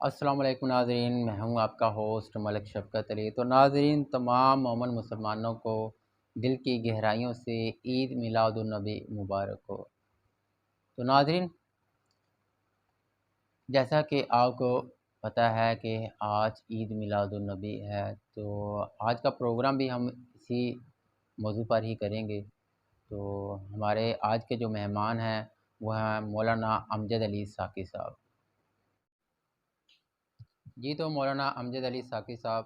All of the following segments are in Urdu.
السلام علیکم ناظرین، میں ہوں آپ کا ہوسٹ ملک شفقت علی۔ تو ناظرین، تمام مومن مسلمانوں کو دل کی گہرائیوں سے عید میلاد النبی مبارک ہو۔ تو ناظرین، جیسا کہ آپ کو پتہ ہے کہ آج عید میلاد النبی ہے، تو آج کا پروگرام بھی ہم اسی موضوع پر ہی کریں گے۔ تو ہمارے آج کے جو مہمان ہیں وہ ہیں مولانا امجد علی ساقی صاحب۔ جی، تو مولانا امجد علی ساقی صاحب،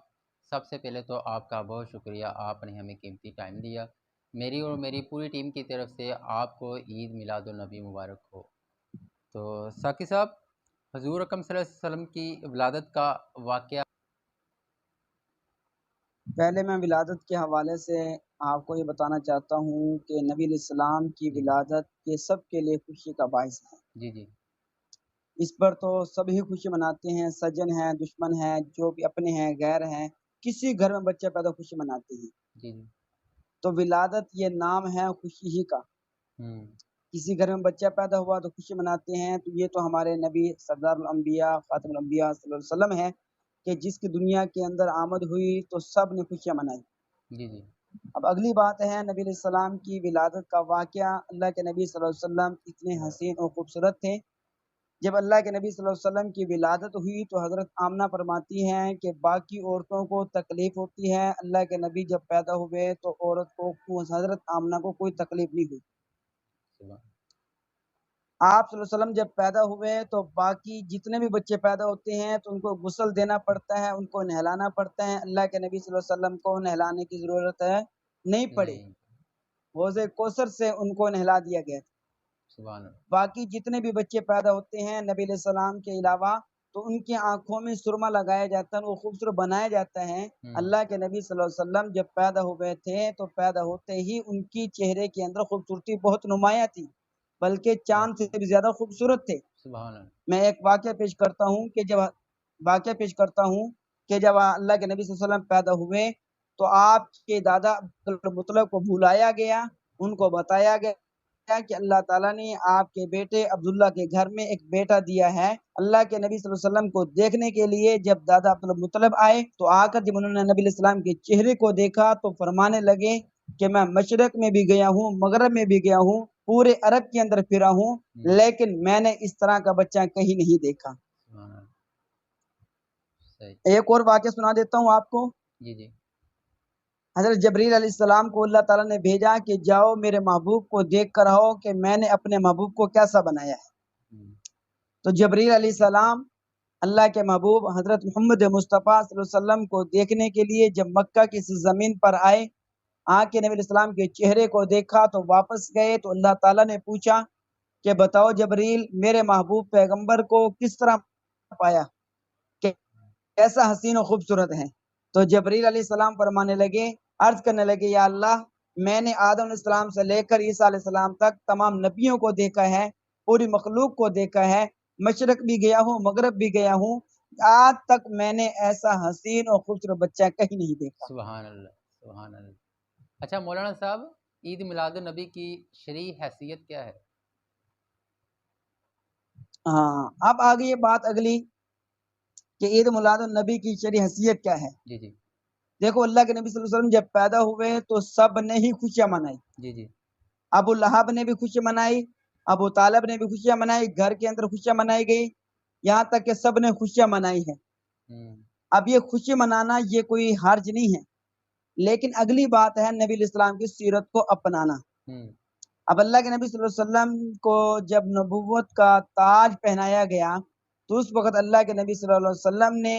سب سے پہلے تو آپ کا بہت شکریہ، آپ نے ہمیں قیمتی ٹائم دیا۔ میری اور میری پوری ٹیم کی طرف سے آپ کو عید میلاد النبی مبارک ہو۔ تو ساقی صاحب، حضور اکرم صلی اللہ علیہ وسلم کی ولادت کا واقعہ۔ پہلے میں ولادت کے حوالے سے آپ کو یہ بتانا چاہتا ہوں کہ نبی علیہ السلام کی ولادت یہ سب کے لیے خوشی کا باعث ہے۔ جی جی اس پر تو سبھی خوشی مناتے ہیں، سجن ہیں، دشمن ہیں، جو بھی اپنے ہیں، غیر ہیں، کسی گھر میں بچہ پیدا خوشی مناتے ہیں۔ جی جی تو ولادت یہ نام ہے خوشی ہی کا۔ کسی گھر میں بچہ پیدا ہوا تو خوشی مناتے ہیں، تو یہ تو ہمارے نبی سردار الانبیاء خاتم الانبیاء صلی اللہ علیہ وسلم ہے کہ جس کی دنیا کے اندر آمد ہوئی تو سب نے خوشیاں منائی۔ جی جی اب اگلی بات ہے نبی علیہ السلام کی ولادت کا واقعہ۔ اللہ کے نبی صلی اللہ علیہ وسلم اتنے حسین اور خوبصورت تھے، جب اللہ کے نبی صلی اللہ علیہ وسلم کی ولادت ہوئی تو حضرت آمنہ فرماتی ہیں کہ باقی عورتوں کو تکلیف ہوتی ہے، اللہ کے نبی جب پیدا ہوئے تو عورت کو، حضرت آمنہ کو کوئی تکلیف نہیں ہوئی۔ آپ صلی اللہ علیہ وسلم جب پیدا ہوئے تو باقی جتنے بھی بچے پیدا ہوتے ہیں تو ان کو غسل دینا پڑتا ہے، ان کو نہلانا پڑتا ہے۔ اللہ کے نبی صلی اللہ علیہ وسلم کو نہلانے کی ضرورت ہے نہیں پڑی، حوض کوثر سے ان کو نہلا دیا گیا تھا۔ سبحان اللہ۔ باقی جتنے بھی بچے پیدا ہوتے ہیں نبی علیہ السلام کے علاوہ تو ان کی آنکھوں میں سرما لگایا جاتا ہے، وہ خوبصورت بنایا جاتا ہے۔ اللہ کے نبی صلی اللہ علیہ وسلم جب پیدا ہوئے تھے تو پیدا ہوتے ہی ان کی چہرے کے اندر خوبصورتی بہت نمایاں تھی، بلکہ چاند سے بھی زیادہ خوبصورت تھے۔ سبحان اللہ۔ میں ایک واقعہ پیش کرتا ہوں کہ جب اللہ کے نبی صلی اللہ علیہ وسلم پیدا ہوئے تو آپ کے دادا عبدالمطلب کو بلایا گیا، ان کو بتایا گیا کہ اللہ تعالیٰ نے آپ کے بیٹے عبداللہ کے گھر میں ایک بیٹا دیا ہے۔ اللہ کے نبی صلی اللہ علیہ وسلم کو دیکھنے کے لیے جب دادا عبدالمطلب آئے تو آ کر جب انہوں نے نبی علیہ السلام کے چہرے کو دیکھا تو فرمانے لگے کہ میں مشرق میں بھی گیا ہوں، مغرب میں بھی گیا ہوں، پورے عرب کے اندر پھرا ہوں، لیکن میں نے اس طرح کا بچہ کہیں نہیں دیکھا۔ ایک اور واقعہ سنا دیتا ہوں آپ کو۔ جی جی حضرت جبریل علیہ السلام کو اللہ تعالیٰ نے بھیجا کہ جاؤ میرے محبوب کو دیکھ کر آؤ کہ میں نے اپنے محبوب کو کیسا بنایا ہے۔ تو جبریل علیہ السلام اللہ کے محبوب حضرت محمد مصطفیٰ صلی اللہ علیہ وسلم کو دیکھنے کے لیے جب مکہ کی زمین پر آئے، آ کے نبی علیہ السلام کے چہرے کو دیکھا تو واپس گئے تو اللہ تعالیٰ نے پوچھا کہ بتاؤ جبریل، میرے محبوب پیغمبر کو کس طرح پایا، کیسا حسین و خوبصورت ہے؟ تو جبریل علیہ السلام فرمانے لگے، عرض کرنے لگے، یا اللہ، میں نے آدم علیہ السلام سے لے کر عیسیٰ علیہ السلام تک تمام نبیوں کو دیکھا ہے، پوری مخلوق کو دیکھا ہے، مشرق بھی گیا ہوں، مغرب بھی گیا ہوں، آج تک میں نے ایسا حسین اور خوبصورت بچہ کہیں نہیں دیکھا۔ سبحان اللہ، سبحان اللہ۔ اچھا مولانا صاحب، عید میلاد النبی کی شرعی حیثیت کیا ہے؟ ہاں، اب آگے یہ بات اگلی کہ عید میلاد النبی کی شرعی حیثیت کیا ہے۔ جی جی دیکھو، اللہ کے نبی صلی اللہ علیہ وسلم جب پیدا ہوئے تو سب نے ہی خوشیاں منائی۔ جی جی ابو لہب نے بھی خوشی منائی، ابو طالب نے بھی خوشیاں منائی، گھر کے اندر خوشیاں منائی گئی، یہاں تک کہ سب نے خوشیاں منائی ہیں۔ اب یہ خوشی منانا یہ کوئی حرج نہیں ہے، لیکن اگلی بات ہے نبی علیہ السلام کی سیرت کو اپنانا۔ اب اللہ کے نبی صلی اللہ علیہ وسلم کو جب نبوت کا تاج پہنایا گیا تو اس وقت اللہ کے نبی صلی اللہ علیہ وسلم نے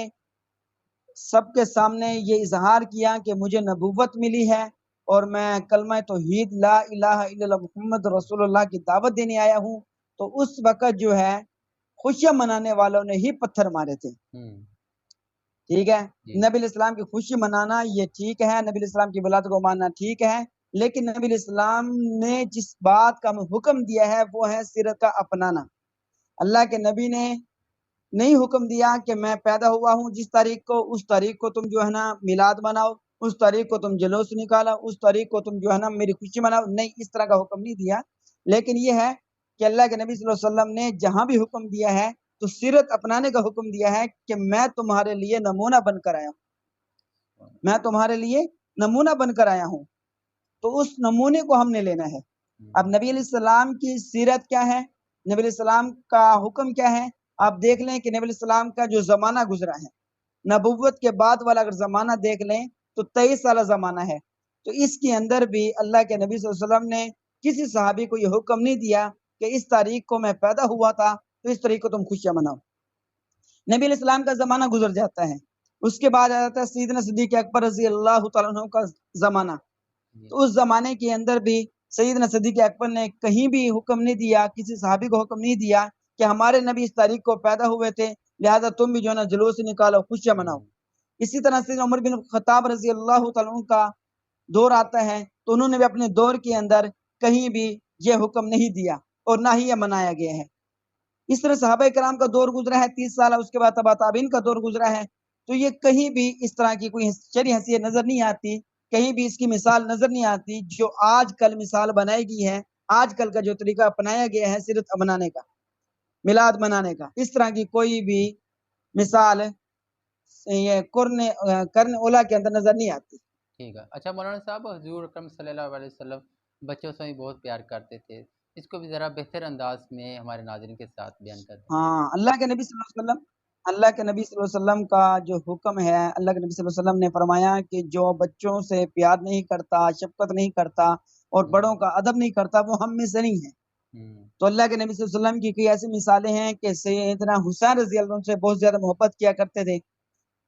سب کے سامنے یہ اظہار کیا کہ مجھے نبوت ملی ہے اور میں کلمہ توحید لا الہ الا اللہ محمد رسول اللہ کی دعوت دینے آیا ہوں، تو اس وقت جو ہے خوشیاں منانے والوں نے ہی پتھر مارے تھے۔ ٹھیک ہے، نبی علیہ السلام کی خوشی منانا یہ ٹھیک ہے، نبی علیہ السلام کی ولادت کو ماننا ٹھیک ہے، لیکن نبی علیہ السلام نے جس بات کا حکم دیا ہے وہ ہے سیرت کا اپنانا۔ اللہ کے نبی نے نہیں حکم دیا کہ میں پیدا ہوا ہوں جس تاریخ کو، اس تاریخ کو تم جو ہے نا میلاد مناؤ، اس تاریخ کو تم جلوس نکالا، اس تاریخ کو تم جو ہے نا میری خوشی مناؤ، نہیں، اس طرح کا حکم نہیں دیا۔ لیکن یہ ہے کہ اللہ کے نبی صلی اللہ علیہ وسلم نے جہاں بھی حکم دیا ہے تو تو سیرت اپنانے کا حکم دیا ہے کہ میں تمہارے لیے نمونہ بن کر آیا ہوں، میں تمہارے لیے نمونہ بن کر آیا ہوں، تو اس نمونے کو ہم نے لینا ہے۔ اب نبی علیہ السلام کی سیرت کیا ہے، نبی علیہ السلام کا حکم کیا ہے؟ آپ دیکھ لیں کہ نبی علیہ السلام کا جو زمانہ گزرا ہے، نبوت کے بعد والا اگر زمانہ دیکھ لیں تو 23 سالہ زمانہ ہے، تو اس کے اندر بھی اللہ کے نبی صلی اللہ علیہ وسلم نے کسی صحابی کو یہ حکم نہیں دیا کہ اس تاریخ کو میں پیدا ہوا تھا تو اس تاریخ کو تم خوشیاں مناؤ۔ نبی علیہ السلام کا زمانہ گزر جاتا ہے، اس کے بعد آ جاتا ہے سیدنا صدیق اکبر رضی اللہ تعالیٰ عنہ کا زمانہ، تو اس زمانے کے اندر بھی سیدنا صدیق اکبر نے کہیں بھی حکم نہیں دیا، کسی صحابی کو حکم نہیں دیا کہ ہمارے نبی اس تاریخ کو پیدا ہوئے تھے لہذا تم بھی جو ہے نا جلوس نکالو، خوشیاں مناؤ۔ اسی طرح سے عمر بن خطاب رضی اللہ تعالیٰ عنہ کا دور آتا ہے تو انہوں نے بھی اپنے دور کے اندر کہیں بھی یہ حکم نہیں دیا اور نہ ہی یہ منایا گیا ہے۔ اس طرح صحابہ کرام کا دور گزرا ہے 30 سالہ، اس کے بعد تبع تابعین کا دور گزرا ہے، تو یہ کہیں بھی اس طرح کی کوئی شرعی حیثیت نظر نہیں آتی، کہیں بھی اس کی مثال نظر نہیں آتی جو آج کل مثال بنائی گئی ہے، آج کل کا جو طریقہ اپنایا گیا ہے سیرت منانے کا، میلاد منانے کا، اس طرح کی کوئی بھی مثال یہ قرن اولا کے اندر نظر نہیں آتی۔ ٹھیک ہے۔ اچھا مولانا صاحب، حضور اکرم صلی اللہ علیہ وسلم بچوں سے بھی بہت پیار کرتے تھے، اس کو بھی ذرا بہتر انداز میں ہمارے ناظرین کے ساتھ بیان کر دیں۔ ہاں، اللہ کے نبی صلی اللہ علیہ وسلم کا جو حکم ہے، اللہ کے نبی صلی اللہ علیہ وسلم نے فرمایا کہ جو بچوں سے پیار نہیں کرتا، شفقت نہیں کرتا اور بڑوں کا ادب نہیں کرتا وہ ہم میں سے نہیں ہے۔ تو اللہ کے نبی صلی اللہ علیہ وسلم کی کئی ایسی مثالیں ہیں کہ سیدنا حسین رضی اللہ عنہ سے بہت زیادہ محبت کیا کرتے تھے۔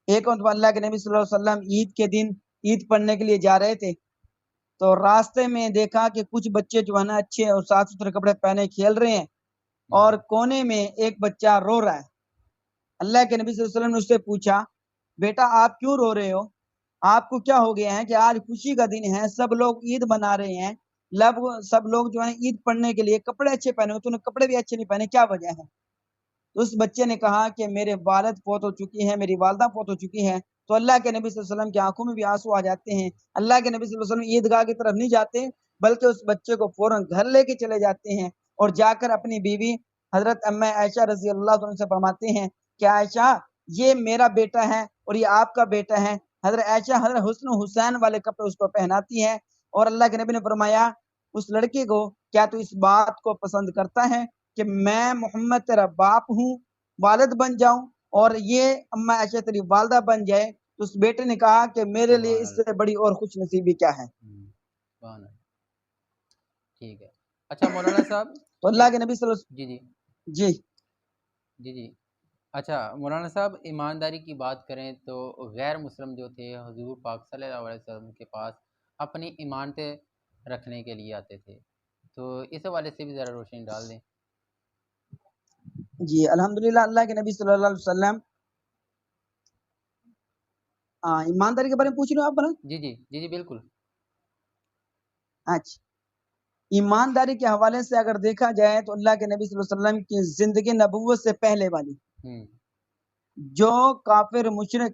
ایک مرتبہ اللہ کے نبی صلی اللہ علیہ وسلم عید کے دن عید پڑھنے کے لیے جا رہے تھے، تو راستے میں دیکھا کہ کچھ بچے جو ہے نا اچھے اور صاف ستھرے کپڑے پہنے کھیل رہے ہیں اور کونے میں ایک بچہ رو رہا ہے۔ اللہ کے نبی صلی اللہ علیہ وسلم نے اس سے پوچھا، بیٹا آپ کیوں رو رہے ہو؟ آپ کو کیا ہو گیا ہے کہ آج خوشی کا دن ہے، سب لوگ عید منا رہے ہیں، سب لوگ جو ہے عید پڑھنے کے لیے کپڑے اچھے پہنے ہو، تو نے کپڑے بھی اچھے نہیں پہنے، کیا وجہ ہے؟ تو اس بچے نے کہا کہ میرے والد فوت ہو چکی ہے، میری والدہ فوت ہو چکی ہے۔ تو اللہ کے نبی صلی اللہ علیہ وسلم کی آنکھوں میں بھی آنسو آ جاتے ہیں۔ اللہ کے نبی صلی اللہ علیہ وسلم عیدگاہ کی طرف نہیں جاتے بلکہ اس بچے کو فوراً گھر لے کے چلے جاتے ہیں اور جا کر اپنی بیوی حضرت امی عائشہ رضی اللہ عنہ سے فرماتے ہیں کہ عائشہ یہ میرا بیٹا ہے اور یہ آپ کا بیٹا ہے۔ حضرت عائشہ حضرت حسن و حسین والے کپڑے اس کو پہناتی ہیں اور اللہ کے نبی نے فرمایا اس لڑکے کو کیا تو اس بات کو پسند کرتا ہے کہ میں محمد تیرا باپ ہوں، والد بن جاؤں اور یہ امی عائشہ تیری والدہ بن جائے؟ تو اس بیٹے نے کہا کہ میرے لیے اس سے بڑی اور خوش نصیبی کیا ہے۔ ٹھیک ہے۔ اچھا مولانا صاحب، تو اللہ کے نبی صلی اللہ جی علیہ جی جی جی اچھا مولانا صاحب، ایمانداری کی بات کریں تو غیر مسلم جو تھے حضور پاک صلی اللہ علیہ وسلم کے پاس اپنی ایمانتیں رکھنے کے لیے آتے تھے، تو اس حوالے سے بھی ذرا روشنی ڈال دیں۔ جی الحمدللہ، اللہ کے نبی صلی اللہ علیہ وسلم ایمانداری کے بارے میں پوچھ رہے ہو آپ؟ جی جی جی جی بالکل۔ اچھا، ایمانداری کے حوالے سے اگر دیکھا جائے تو اللہ کے نبی صلی اللہ علیہ وسلم کی زندگی نبوت سے پہلے والی جو کافر مشرک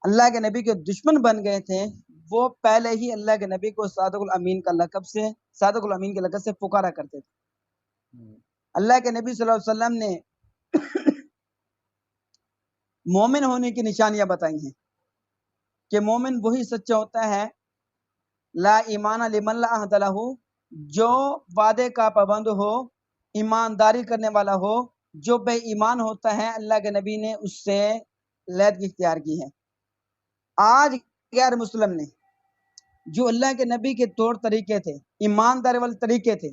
اللہ کے نبی کے دشمن بن گئے تھے وہ پہلے ہی اللہ کے نبی کو صادق الامین کا لقب سے صادق الامین کے لقب سے پکارا کرتے تھے۔ اللہ کے نبی صلی اللہ علیہ وسلم نے مومن ہونے کی نشانیاں بتائی ہیں کہ مومن وہی سچا ہوتا ہے لا ایمان لمن لا عہد لہ، جو وعدے کا پابند ہو، ایمانداری کرنے والا ہو۔ جو بے ایمان ہوتا ہے اللہ کے نبی نے اس سے علیحدگی اختیار کی ہے۔ آج غیر مسلم نے جو اللہ کے نبی کے طور طریقے تھے، ایمانداری والے طریقے تھے،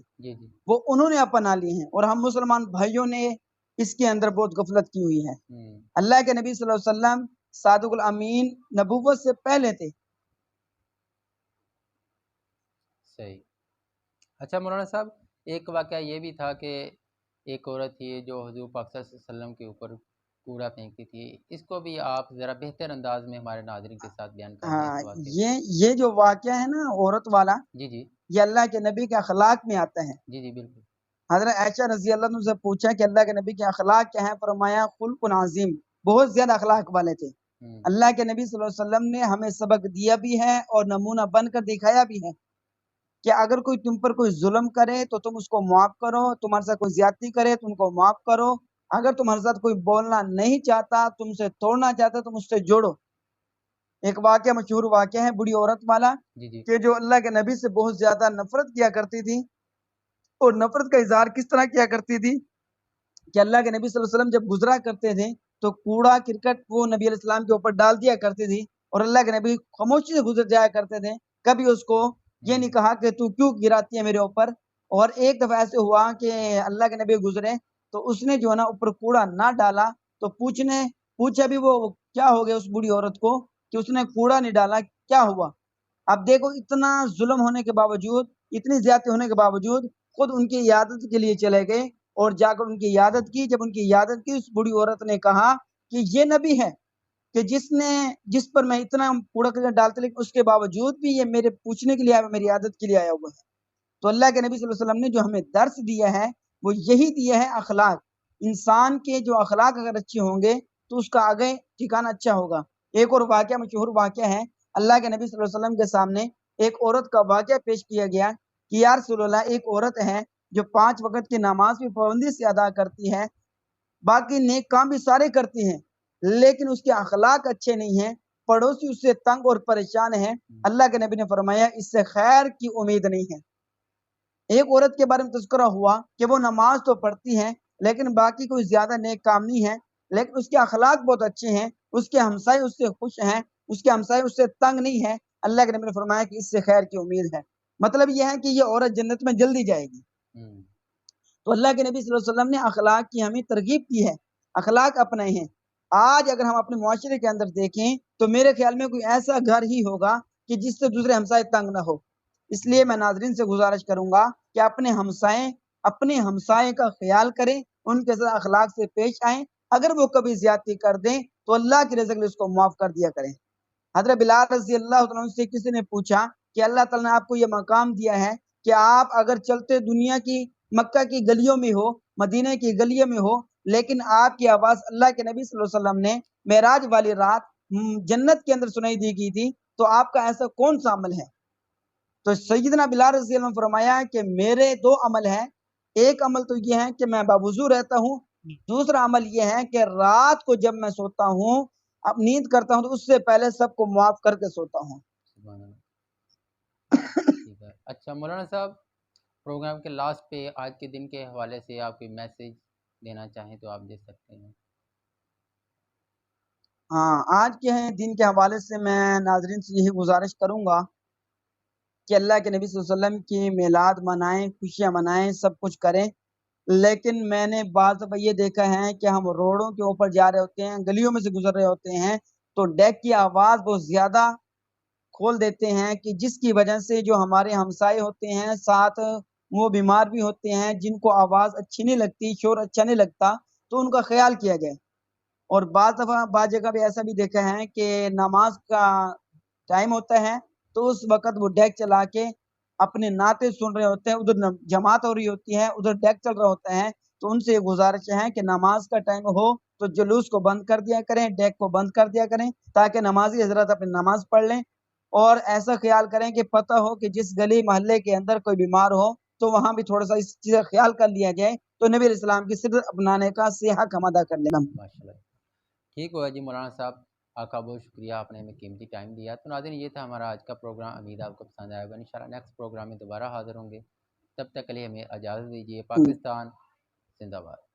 وہ انہوں نے اپنا لیے ہیں اور ہم مسلمان بھائیوں نے اس کے اندر بہت غفلت کی ہوئی ہے۔ اللہ کے نبی صلی اللہ علیہ وسلم صادق الامین نبوت سے پہلے تھے۔ صحیح۔ اچھا مولانا صاحب، ایک واقعہ یہ بھی تھا کہ ایک عورت تھی جو حضور پاک صلی اللہ علیہ وسلم کے اوپر کوڑا پھینکتی تھی، اس کو بھی آپ ذرا بہتر انداز میں ہمارے ناظرین کے ساتھ بیان کر دیں۔ یہ جو واقعہ ہے نا عورت والا، جی جی یہ اللہ کے نبی کے اخلاق میں آتا ہے۔ جی جی بالکل۔ حضرت عائشہ رضی اللہ عنہ سے پوچھا کہ اللہ کے نبی کے اخلاق کیا ہیں؟ فرمایا خلق عظیم، بہت زیادہ اخلاق والے تھے۔ اللہ کے نبی صلی اللہ علیہ وسلم نے ہمیں سبق دیا بھی ہے اور نمونہ بن کر دکھایا بھی ہے کہ اگر کوئی تم پر کوئی ظلم کرے تو تم اس کو معاف کرو، تمہارے ساتھ کوئی زیادتی کرے تم کو معاف کرو، اگر تمہارے ساتھ کوئی بولنا نہیں چاہتا، تم سے توڑنا چاہتا، تم اس سے جوڑو. ایک واقعہ مشہور واقعہ ہے بوڑھی عورت والا کہ جو اللہ کے نبی سے بہت زیادہ نفرت کیا کرتی تھی، اور نفرت کا اظہار کس طرح کیا کرتی تھی کہ اللہ کے نبی صلی اللہ علیہ وسلم جب گزرا کرتے تھے تو کوڑا کرکٹ وہ نبی علیہ السلام کے اوپر ڈال دیا کرتی تھی، اور اللہ کے نبی خاموشی سے گزر جایا کرتے تھے. کبھی اس کو یہ نہیں کہا کہ تو کیوں گراتی ہے میرے اوپر. اور ایک دفعہ ایسے ہوا کہ اللہ کے نبی گزرے تو اس نے جو ہے نا اوپر کوڑا نہ ڈالا، تو پوچھا بھی وہ کیا ہو گیا اس بوڑھی عورت کو کہ اس نے کوڑا نہیں ڈالا، کیا ہوا. اب دیکھو اتنا ظلم ہونے کے باوجود، اتنی زیادتی ہونے کے باوجود خود ان کی عیادت کے لیے چلے گئے اور جا کر ان کی عیادت کی. جب ان کی عیادت کی، اس بوڑھی عورت نے کہا کہ یہ نبی ہے کہ جس پر میں اتنا کوڑا کرکٹ ڈالتا، لیکن اس کے باوجود بھی یہ میرے پوچھنے کے لیے آیا، میری عیادت کے لیے آیا ہوا ہے. تو اللہ کے نبی صلی اللہ علیہ وسلم نے جو ہمیں درس دیا ہے وہ یہی دیا ہے، اخلاق. انسان کے جو اخلاق اگر اچھے ہوں گے تو اس کا آگے ٹھکانہ اچھا ہوگا. ایک اور واقعہ مشہور واقعہ ہے، اللہ کے نبی صلی اللہ علیہ وسلم کے سامنے ایک عورت کا واقعہ پیش کیا گیا کہ یا رسول اللہ، ایک عورت ہے جو 5 وقت کی نماز بھی پابندی سے ادا کرتی ہے، باقی نیک کام بھی سارے کرتی ہیں، لیکن اس کے اخلاق اچھے نہیں ہیں، پڑوسی اس سے تنگ اور پریشان ہیں. اللہ کے نبی نے فرمایا اس سے خیر کی امید نہیں ہے. ایک عورت کے بارے میں تذکرہ ہوا کہ وہ نماز تو پڑھتی ہے لیکن باقی کوئی زیادہ نیک کام نہیں ہے، لیکن اس کے اخلاق بہت اچھے ہیں، اس کے ہمسائے اس سے خوش ہیں، اس کے ہمسائے اس سے تنگ نہیں ہے. اللہ کے نبی نے فرمایا کہ اس سے خیر کی امید ہے. مطلب یہ ہے کہ یہ عورت جنت میں جلدی جائے گی. تو اللہ کے نبی صلی اللہ علیہ وسلم نے اخلاق کی ہمیں ترغیب کی ہے، اخلاق اپنے ہیں. آج اگر ہم اپنے معاشرے کے اندر دیکھیں تو میرے خیال میں کوئی ایسا گھر ہی ہوگا کہ جس سے دوسرے ہمسائے تنگ نہ ہو. اس لیے میں ناظرین سے گزارش کروں گا کہ اپنے ہمسائے کا خیال کریں، ان کے ساتھ اخلاق سے پیش آئیں. اگر وہ کبھی زیادتی کر دیں تو اللہ کی رضا کے لیے اس کو معاف کر دیا کریں. حضرت بلال رضی اللہ عنہ سے کسی نے پوچھا کہ اللہ تعالیٰ نے آپ کو یہ مقام دیا ہے کہ آپ اگر چلتے دنیا کی مکہ کی گلیوں میں ہو، مدینہ کی گلیوں میں ہو، لیکن آپ کی آواز اللہ کے نبی صلی اللہ علیہ وسلم نے معراج والی رات جنت کے اندر سنائی دی کی تھی، تو آپ کا ایسا کون سا عمل ہے؟ تو سیدنا بلال رضی اللہ عنہ فرمایا کہ میرے 2 عمل ہیں. ایک عمل تو یہ ہے کہ میں باوضو رہتا ہوں، دوسرا عمل یہ ہے کہ رات کو جب میں سوتا ہوں، اب نیند کرتا ہوں تو اس سے پہلے سب کو معاف کر کے سوتا ہوں. اچھا مولانا صاحب، پروگرام کے لاسٹ پہ آج کے دن کے حوالے سے آپ کوئی میسیج دینا چاہیں تو آپ دے سکتے ہیں. ہاں، آج کے دن کے حوالے سے میں ناظرین سے یہی گزارش کروں گا کہ اللہ کے نبی صلی اللہ علیہ وسلم کی میلاد منائیں، خوشیاں منائیں، سب کچھ کریں. لیکن میں نے بعض دفعہ یہ دیکھا ہے کہ ہم روڈوں کے اوپر جا رہے ہوتے ہیں، گلیوں میں سے گزر رہے ہوتے ہیں تو ڈیک کی آواز بہت زیادہ کھول دیتے ہیں کہ جس کی وجہ سے جو ہمارے ہمسائے ہوتے ہیں ساتھ وہ بیمار بھی ہوتے ہیں، جن کو آواز اچھی نہیں لگتی، شور اچھا نہیں لگتا، تو ان کا خیال کیا جائے. اور بعض دفعہ بعض جگہ بھی ایسا بھی دیکھا ہے کہ نماز کا ٹائم ہوتا ہے تو اس وقت وہ ڈیک چلا کے اپنے نعتیں سن رہے ہوتے ہیں، ادھر جماعت ہو رہی ہوتی ہے، ادھر ڈیک چل رہا ہوتا ہے. تو ان سے یہ گزارش ہے کہ نماز کا ٹائم ہو تو جلوس کو بند کر دیا کریں، ڈیک کو بند کر دیا کریں، تاکہ نمازی حضرات اپنی نماز پڑھ لیں. اور ایسا خیال کریں کہ پتہ ہو کہ جس گلی محلے کے اندر کوئی بیمار ہو تو وہاں بھی تھوڑا سا اس چیز کا خیال کر لیا جائے تو نبی علیہ السلام کی صدر اپنانے کا حق ہم ادا کر لینا. ماشاءاللہ، ٹھیک ہوا جی مولانا صاحب، آپ کا بہت شکریہ، آپ نے ہمیں قیمتی ٹائم دیا. تو ناظرین یہ تھا ہمارا آج کا پروگرام، امید آپ کو پسند آئے گا. انشاءاللہ نیکسٹ پروگرام میں دوبارہ حاضر ہوں گے. تب تک کے لیے ہمیں اجازت دیجیے. پاکستان زندہ باد.